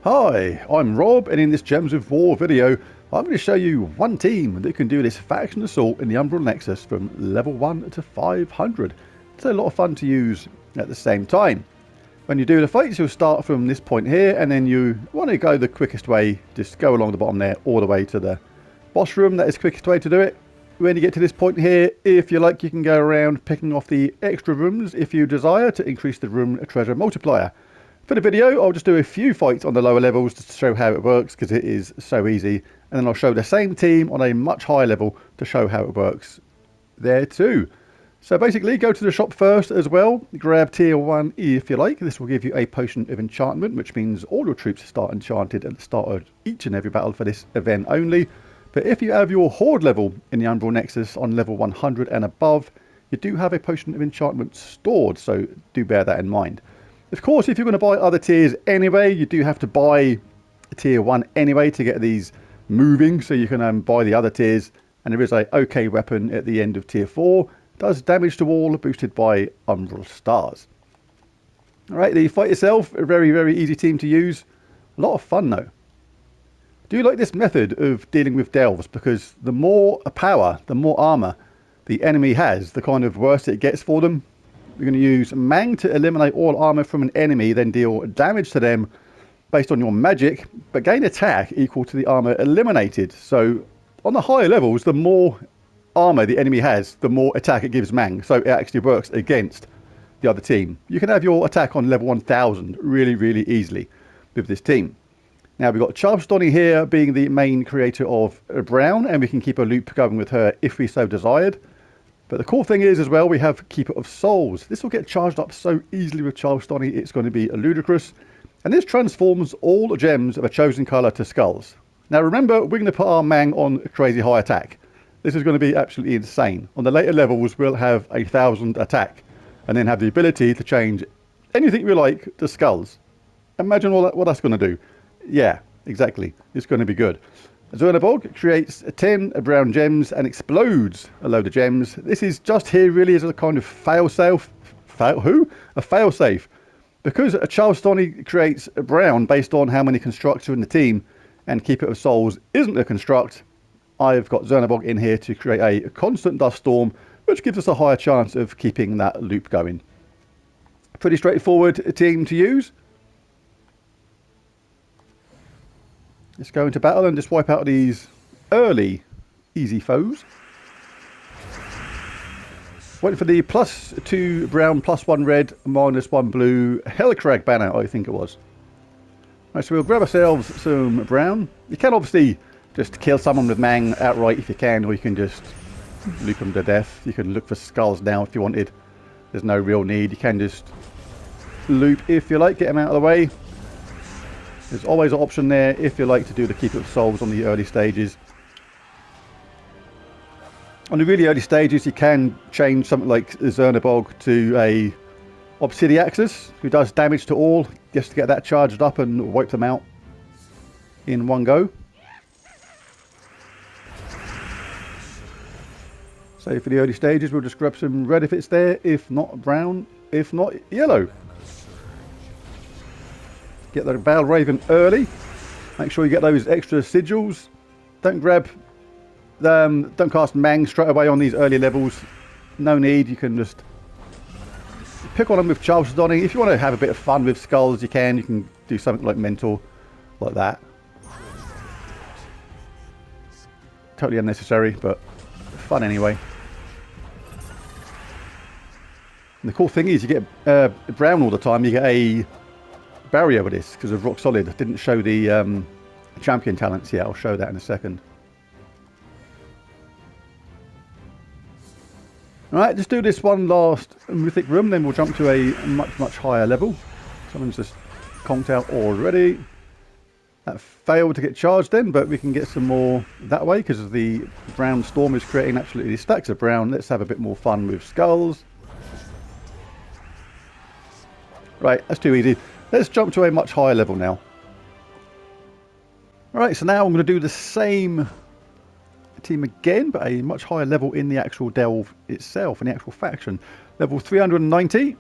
Hi, I'm Rob, and in this Gems of War video I'm going to show you one team that can do this faction assault in the Umbral Nexus from level 1 to 500. It's a lot of fun to use at the same time. When you do the fights, you'll start from this point here, and then you want to go the quickest way, just go along the bottom there all the way to the boss room. That is the quickest way to do it. When you get to this point here, if you like, you can go around picking off the extra rooms if you desire to increase the room treasure multiplier. For the video, I'll just do a few fights on the lower levels to show how it works, because it is so easy, and then I'll show the same team on a much higher level to show how it works there too. So basically, go to the shop first as well, grab tier 1 if you like. This will give you a potion of enchantment, which means all your troops start enchanted at the start of each and every battle for this event only. But if you have your horde level in the Umbral Nexus on level 100 and above, you do have a potion of enchantment stored, so do bear that in mind. Of course, if you're going to buy other tiers anyway, you do have to buy tier 1 anyway to get these moving, so you can buy the other tiers. And there is a OK weapon at the end of tier 4. Does damage to all, boosted by Umbral stars. Alright, the fight itself, a very, very easy team to use. A lot of fun though. Do you like this method of dealing with delves? Because the more power, the more armor the enemy has, the kind of worse it gets for them. You're going to use Mang to eliminate all armor from an enemy, then deal damage to them based on your magic, but gain attack equal to the armor eliminated. So on the higher levels, the more armor the enemy has, the more attack it gives Mang. So it actually works against the other team. You can have your attack on level 1000 really, really easily with this team. Now we've got Charlestonny here being the main creator of Brown, and we can keep a loop going with her if we so desired. But the cool thing is as well, we have Keeper of Souls. This will get charged up so easily with Charlestonny, it's going to be ludicrous. And this transforms all gems of a chosen colour to skulls. Now remember, we're going to put our Mang on a crazy high attack. This is going to be absolutely insane. On the later levels, we'll have 1000 attack, and then have the ability to change anything we like to skulls. Imagine what that's going to do. Yeah, exactly. It's going to be good. Zernabog creates 10 brown gems and explodes a load of gems. This is just here really as a kind of fail-safe. A fail-safe. Because a Charlestonny creates a brown based on how many constructs are in the team, and Keeper of Souls isn't a construct, I've got Zernabog in here to create a constant dust storm, which gives us a higher chance of keeping that loop going. Pretty straightforward team to use. Let's go into battle and just wipe out these early easy foes. Waiting for the +2 brown, +1 red, -1 blue Hellcrag banner, I think it was. Right, so we'll grab ourselves some brown. You can obviously just kill someone with Mang outright if you can, or you can just loop them to death. You can look for skulls now if you wanted. There's no real need. You can just loop if you like, get them out of the way. There's always an option there if you like to do the Keeper of Souls on the early stages. On the really early stages, you can change something like Zernabog to a Obsidiaxis, who does damage to all, just to get that charged up and wipe them out in one go. So for the early stages, we'll just grab some red if it's there, if not brown, if not yellow. Get the Bale Raven early. Make sure you get those extra sigils. Don't cast Mang straight away on these early levels. No need. You can just pick on them with Charlestonny. If you want to have a bit of fun with skulls, you can do something like Mentor, like that. Totally unnecessary, but fun anyway. And the cool thing is, you get brown all the time. You get a barrier with this because of Rock Solid. I didn't show the champion talents yet. I'll show that in a second. Alright, just do this one last mythic room, then we'll jump to a much higher level. Someone's just conked out already. That failed to get charged then, but we can get some more that way because the brown storm is creating absolutely stacks of brown. Let's have a bit more fun with skulls. Right, that's too easy. Let's jump to a much higher level now. Alright, so now I'm going to do the same team again, but a much higher level in the actual delve itself, in the actual faction. Level 390.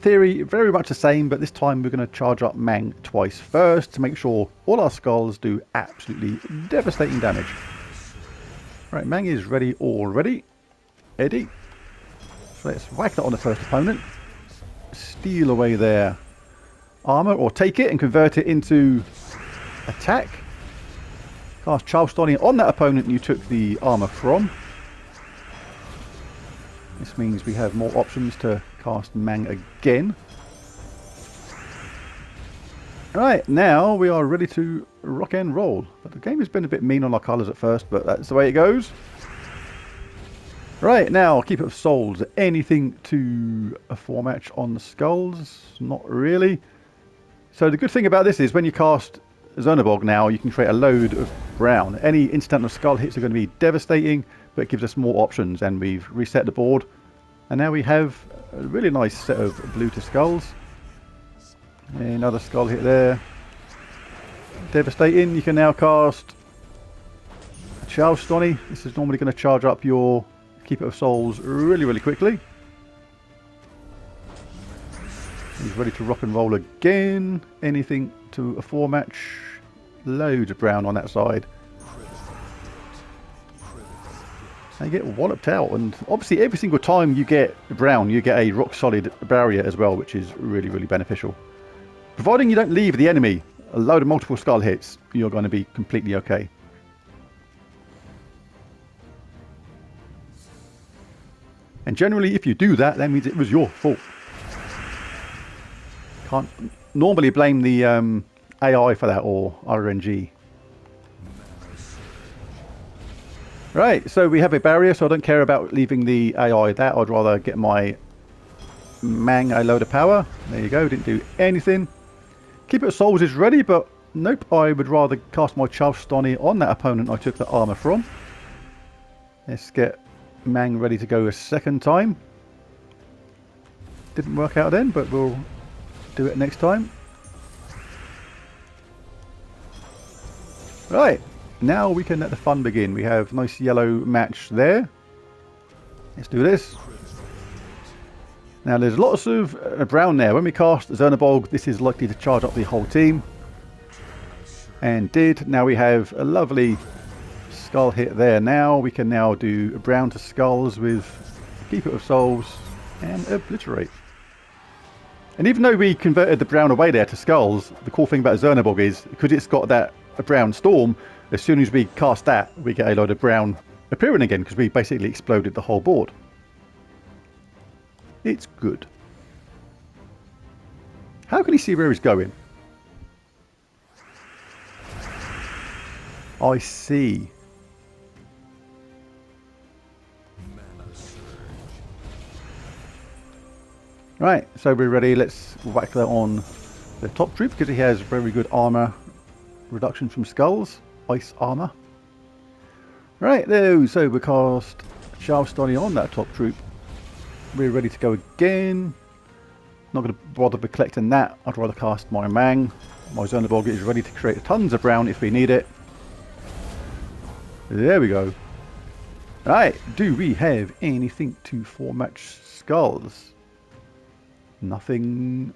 theory, very much the same, but this time we're going to charge up Mang twice first to make sure all our skulls do absolutely devastating damage. Right, Mang is ready already. Eddie. So let's whack that on the first opponent. Steal away their armor, or take it and convert it into attack. Cast Charleston on that opponent you took the armor from. This means we have more options to cast Mang again. Right, now we are ready to rock and roll. But the game has been a bit mean on our colours at first, but that's the way it goes. Right, now, Keeper of Souls. Anything to a 4-match on the skulls? Not really. So the good thing about this is when you cast Zonabog now, you can create a load of brown. Any incidental skull hits are going to be devastating, but it gives us more options, and we've reset the board. And now we have a really nice set of blue to skulls. Another skull hit there. Devastating. You can now cast Charleston. This is normally going to charge up your Keeper of Souls really, really quickly. He's ready to rock and roll again. Anything to a 4-match. Loads of brown on that side. And you get walloped out. And obviously every single time you get brown, you get a rock solid barrier as well, which is really, really beneficial. Providing you don't leave the enemy a load of multiple skull hits, you're going to be completely okay. And generally, if you do that, that means it was your fault. Can't normally blame the AI for that, or RNG. Right, so we have a barrier, so I don't care about leaving the AI that. I'd rather get my Mang a load of power. There you go, didn't do anything. Keeper of Souls is ready, but nope, I would rather cast my Charleston on that opponent I took the armor from. Let's get Mang ready to go a second time. Didn't work out then, but we'll do it next time. Right, now we can let the fun begin. We have a nice yellow match there. Let's do this. Now there's lots of brown there. When we cast Zernabog, this is likely to charge up the whole team. And did. Now we have a lovely skull hit there. Now we can now do brown to skulls with Keeper of Souls and obliterate. And even though we converted the brown away there to skulls, the cool thing about Zernabog is because it's got that brown storm, as soon as we cast that, we get a load of brown appearing again because we basically exploded the whole board. It's good. How can he see where he's going? I see. Right, so we're ready. Let's whack that on the top troop because he has very good armor reduction from skulls. Ice armor. Right, there. So we cast Charleston on that top troop. We're ready to go again. Not going to bother with collecting that. I'd rather cast my Mang. My Zernabog is ready to create tons of brown if we need it. There we go. Right, do we have anything to 4-match skulls? Nothing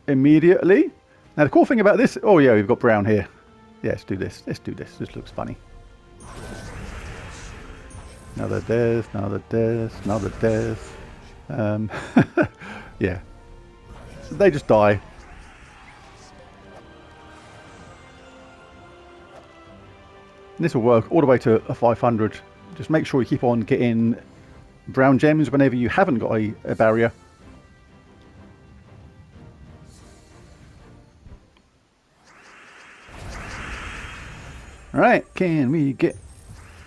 immediately. Now the cool thing about this, oh yeah, we've got brown here. Yeah, let's do this. Let's do this. This looks funny. Another death, another death, another death. Yeah. So they just die. And this will work all the way to a 500. Just make sure you keep on getting brown gems whenever you haven't got a barrier. Alright, can we get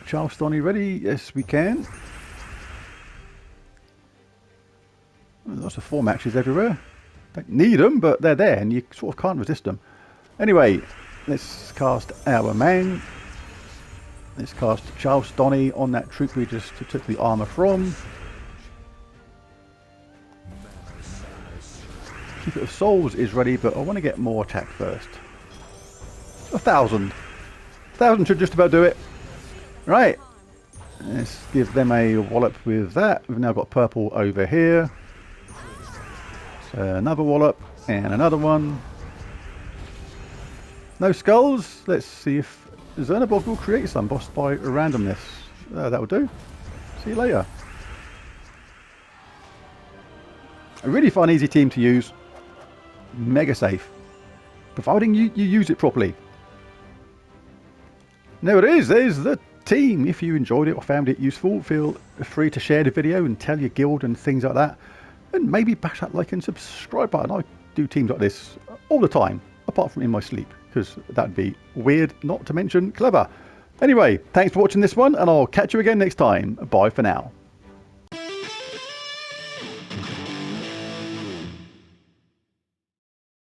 Charleston ready? Yes, we can. Lots of 4 matches everywhere. Don't need them, but they're there and you sort of can't resist them. Anyway, let's cast our Mang. Let's cast Charleston on that troop we just took the armor from. Keeper of Souls is ready, but I want to get more attack first. 1,000. 1,000 should just about do it. Right. Let's give them a wallop with that. We've now got purple over here. Another wallop and another one. No skulls. Let's see if Zernabog will create some boss by randomness. That will do. See you later. A really fun, easy team to use. Mega safe. Providing you use it properly. There it is. There's the team. If you enjoyed it or found it useful, feel free to share the video and tell your guild and things like that. And maybe bash that like and subscribe button. I do teams like this all the time, apart from in my sleep, because that'd be weird, not to mention clever. Anyway, thanks for watching this one, and I'll catch you again next time. Bye for now.